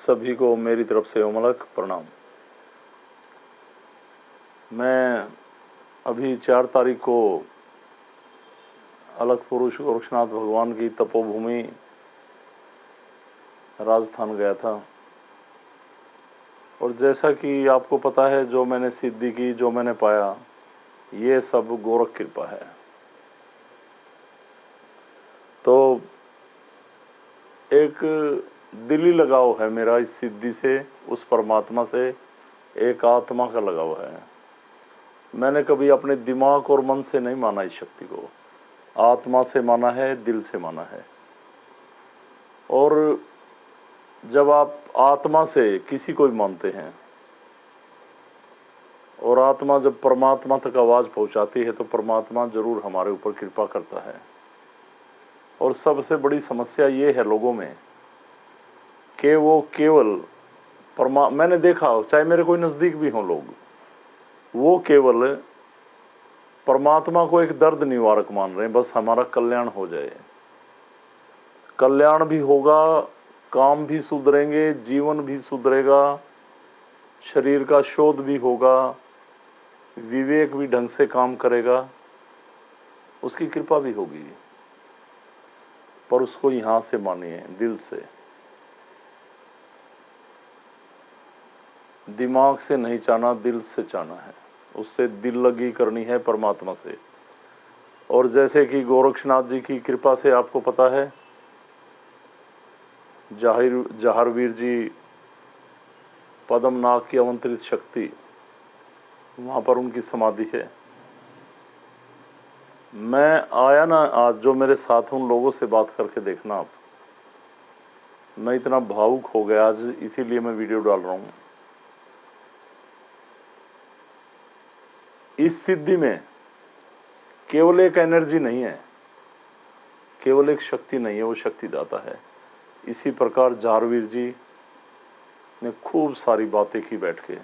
सभी को मेरी तरफ से उमलक प्रणाम। मैं अभी 4 तारीख को अलग पुरुष गोरक्षनाथ भगवान की तपोभूमि राजस्थान गया था, और जैसा कि आपको पता है, जो मैंने सिद्धि की, जो मैंने पाया, ये सब गोरख कृपा है। तो एक दिली लगाव है मेरा इस सिद्धि से, उस परमात्मा से, एक आत्मा का लगाव है। मैंने कभी अपने दिमाग और मन से नहीं माना इस शक्ति को, आत्मा से माना है, दिल से माना है। और जब आप आत्मा से किसी को भी मानते हैं और आत्मा जब परमात्मा तक आवाज पहुंचाती है, तो परमात्मा जरूर हमारे ऊपर कृपा करता है। और सबसे बड़ी समस्या ये है लोगों में कि वो केवल मैंने देखा, चाहे मेरे कोई नजदीक भी हों लोग, वो केवल परमात्मा को एक दर्द निवारक मान रहे हैं, बस हमारा कल्याण हो जाए। कल्याण भी होगा, काम भी सुधरेंगे, जीवन भी सुधरेगा, शरीर का शोध भी होगा, विवेक भी ढंग से काम करेगा, उसकी कृपा भी होगी। पर उसको यहां से मानिए, दिल से, दिमाग से नहीं चाहना, दिल से चाहना है। उससे दिल लगी करनी है परमात्मा से। और जैसे कि गोरक्षनाथ जी की कृपा से आपको पता है, जहारवीर जी, पद्मनाभ की अवंतरित शक्ति, वहां पर उनकी समाधि है। मैं आया ना आज, जो मेरे साथ उन लोगों से बात करके देखना आप, मैं इतना भावुक हो गया आज, इसीलिए मैं वीडियो डाल रहा हूं। इस सिद्धि में केवल एक एनर्जी नहीं है, केवल एक शक्ति नहीं है, वो शक्ति दाता है। इसी प्रकार जहारवीर जी ने खूब सारी बातें की बैठ के।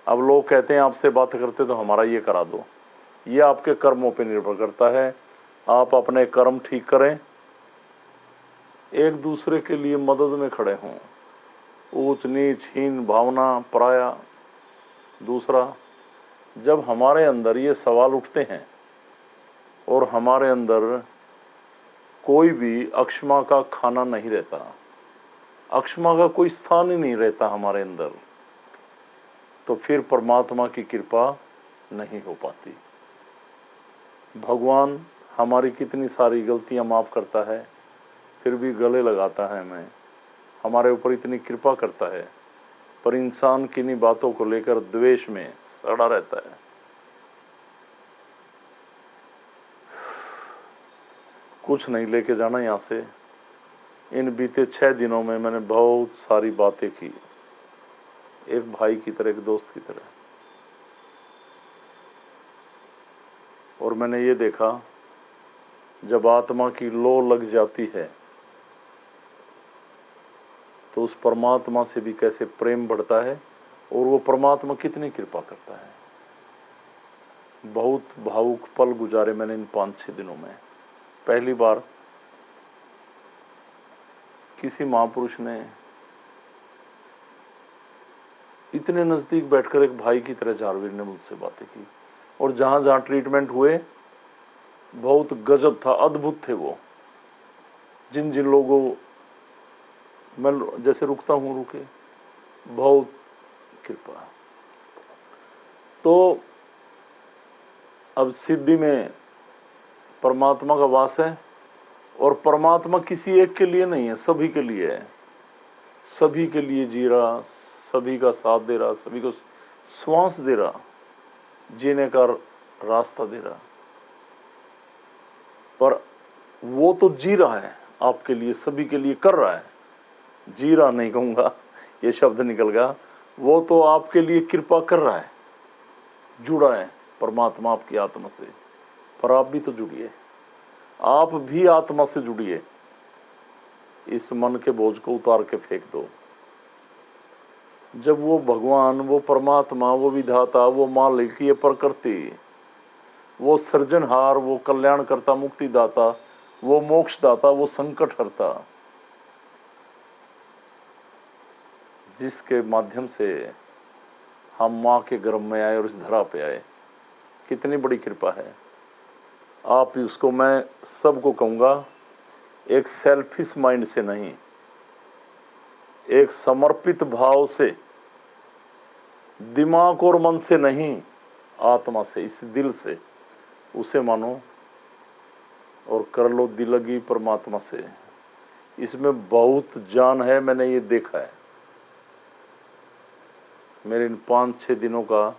अब लोग कहते हैं आपसे बात करते तो हमारा ये करा दो, ये आपके कर्मों पे निर्भर करता है। आप अपने कर्म ठीक करें, एक दूसरे के लिए मदद में खड़े हों, ऊंच नीच हीन भावना पराया। दूसरा, जब हमारे अंदर ये सवाल उठते हैं और हमारे अंदर कोई भी अक्षमा का खाना नहीं रहता, अक्षमा का कोई स्थान ही नहीं रहता हमारे अंदर, तो फिर परमात्मा की कृपा नहीं हो पाती। भगवान हमारी कितनी सारी गलतियां माफ करता है, फिर भी गले लगाता है हमें, हमारे ऊपर इतनी कृपा करता है, पर इंसान किन्हीं बातों को लेकर द्वेष में सड़ा रहता है। कुछ नहीं लेके जाना यहां से। इन बीते 6 दिनों में मैंने बहुत सारी बातें की, एक भाई की तरह, एक दोस्त की तरह। और मैंने ये देखा, जब आत्मा की लो लग जाती है तो उस परमात्मा से भी कैसे प्रेम बढ़ता है, और वो परमात्मा कितनी कृपा करता है। बहुत भावुक पल गुजारे मैंने इन 5-6 दिनों में। पहली बार किसी महापुरुष ने इतने नजदीक बैठकर, एक भाई की तरह जहारवीर ने मुझसे बातें की, और जहां जहां ट्रीटमेंट हुए बहुत गजब था, अद्भुत थे वो। जिन जिन लोगों मैं जैसे रुकता हूं, रुके, बहुत कृपा। तो अब सिद्धि में परमात्मा का वास है, और परमात्मा किसी एक के लिए नहीं है, सभी के लिए है, सभी के लिए जी रहा, सभी का साथ दे रहा, सभी को श्वास दे रहा, जीने का रास्ता दे रहा। पर वो तो जी रहा है आपके लिए, सभी के लिए कर रहा है। जी रहा नहीं कहूंगा, ये शब्द निकल गया। वो तो आपके लिए कृपा कर रहा है, जुड़ा है परमात्मा आपकी आत्मा से। पर आप भी तो जुड़िए, आप भी आत्मा से जुड़िए। इस मन के बोझ को उतार के फेंक दो। जब वो भगवान, वो परमात्मा, वो विधाता, वो मालिक, ये प्रकृति, वो सृजनहार, वो कल्याणकर्ता, मुक्तिदाता, वो मोक्षदाता, वो संकट हरता, जिसके माध्यम से हम माँ के गर्भ में आए और इस धरा पे आए, कितनी बड़ी कृपा है। आप उसको, मैं सबको कहूँगा, एक सेल्फिश माइंड से नहीं, एक समर्पित भाव से, दिमाग और मन से नहीं, आत्मा से, इस दिल से उसे मानो और कर लो दिलगी परमात्मा से। इसमें बहुत जान है, मैंने ये देखा है। मेरे इन 5-6 दिनों का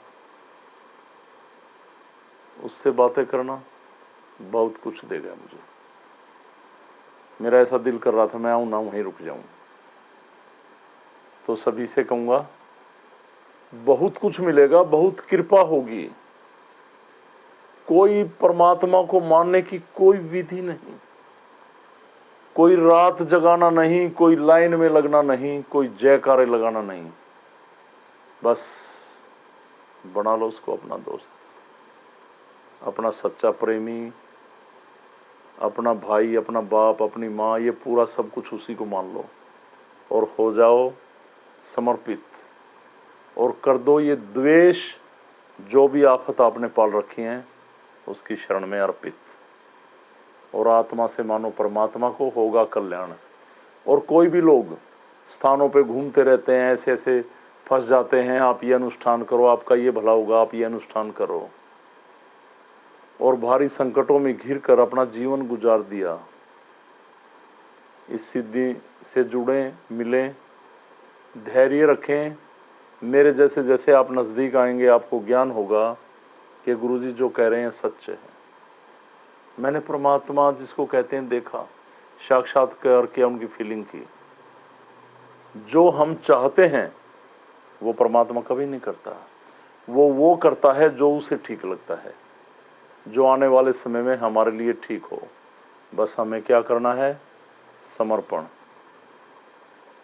उससे बातें करना बहुत कुछ दे गया मुझे। मेरा ऐसा दिल कर रहा था मैं आऊं ना वहीं रुक जाऊं। तो सभी से कहूंगा बहुत कुछ मिलेगा, बहुत कृपा होगी। कोई परमात्मा को मानने की कोई विधि नहीं, कोई रात जगाना नहीं, कोई लाइन में लगना नहीं, कोई जयकारे लगाना नहीं। बस बना लो उसको अपना दोस्त, अपना सच्चा प्रेमी, अपना भाई, अपना बाप, अपनी माँ, ये पूरा सब कुछ उसी को मान लो और हो जाओ समर्पित। और कर दो ये द्वेष, जो भी आफत आपने पाल रखी हैं उसकी शरण में अर्पित। और आत्मा से मानो परमात्मा को, होगा कल्याण। और कोई भी लोग स्थानों पे घूमते रहते हैं, ऐसे ऐसे फंस जाते हैं, आप ये अनुष्ठान करो आपका ये भला होगा, आप ये अनुष्ठान करो, और भारी संकटों में घिर कर अपना जीवन गुजार दिया। इस सिद्धि से जुड़ें, मिलें, धैर्य रखें। मेरे जैसे जैसे आप नज़दीक आएंगे आपको ज्ञान होगा कि गुरुजी जो कह रहे हैं सच है। मैंने परमात्मा जिसको कहते हैं देखा, साक्षात्कार किया, उनकी फीलिंग की। जो हम चाहते हैं वो परमात्मा कभी नहीं करता, वो करता है जो उसे ठीक लगता है, जो आने वाले समय में हमारे लिए ठीक हो। बस हमें क्या करना है, समर्पण,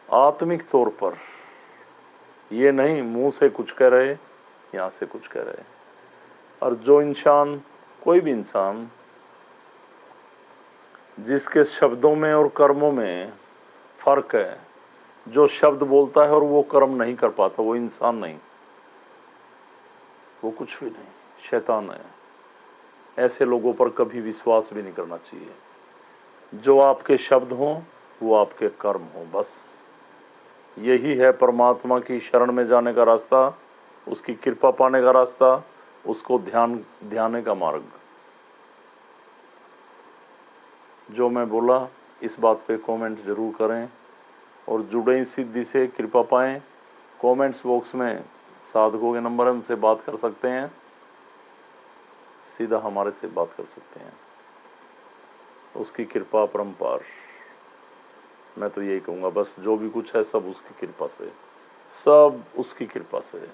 आत्मिक तौर पर। ये नहीं मुंह से कुछ कह रहे, यहां से कुछ कह रहे। और जो इंसान, कोई भी इंसान जिसके शब्दों में और कर्मों में फर्क है, जो शब्द बोलता है और वो कर्म नहीं कर पाता, वो इंसान नहीं, वो कुछ भी नहीं, शैतान है। ऐसे लोगों पर कभी विश्वास भी नहीं करना चाहिए। जो आपके शब्द हों वो आपके कर्म हों, बस यही है परमात्मा की शरण में जाने का रास्ता, उसकी कृपा पाने का रास्ता, उसको ध्याने का मार्ग। जो मैं बोला इस बात पे कमेंट जरूर करें और जुड़ें सिद्धि से, कृपा पाएं। कमेंट्स बॉक्स में साधकों के नंबर है, उनसे बात कर सकते हैं, सीधा हमारे से बात कर सकते हैं। उसकी कृपा परंपार, मैं तो यही कहूँगा, बस जो भी कुछ है सब उसकी कृपा से, सब उसकी कृपा से।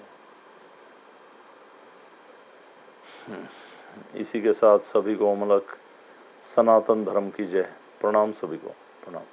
इसी के साथ सभी को अमलक सनातन धर्म की जय। प्रणाम सभी को, प्रणाम।